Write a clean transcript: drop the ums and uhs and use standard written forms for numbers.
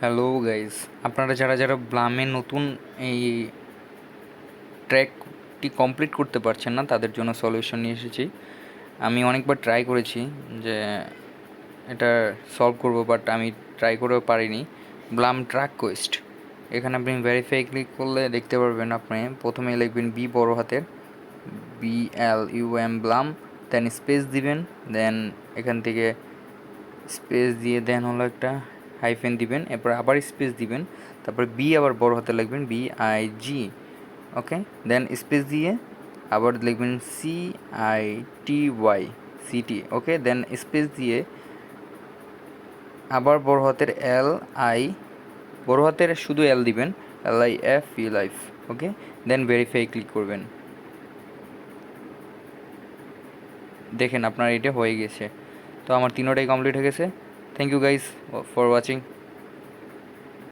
Hello guys, আপনারা যারা যারা ব্লামে নতুন এই ট্র্যাকটি কমপ্লিট করতে পারছেন না তাদের জন্য সলিউশন নিয়ে এসেছি। আমি অনেকবার ট্রাই করেছি যে এটা সলভ করব, বাট আমি ট্রাই করেও পারিনি। ব্লাম ট্র্যাক কোয়েস্ট, এখানে আপনি ভেরিফাই ক্লিক করলে দেখতে পারবেন। আপনি প্রথমে লিখবেন বি বড় হাতের BLUM ব্লাম, দেন স্পেস দিবেন, দেন এখান থেকে স্পেস দিয়ে দেন হলো একটা হাইফেন দিবেন, এরপর আবার স্পেস দিবেন, তারপর বি আবার বড় হাতে লিখবেন BIG, ওকে। দেন স্পেস দিয়ে আবার লিখবেন CITY ওকে। দেন স্পেস দিয়ে আবার বড় হাতের LI, বড় হাতের শুধু এল দিবেন, LIF লাইফ, ওকে। দেন ভেরিফাই ক্লিক করবেন। দেখেন আপনার এটা হয়ে গেছে। তো আমার তিনোটাই কমপ্লিট হয়ে গেছে। Thank you guys for watching.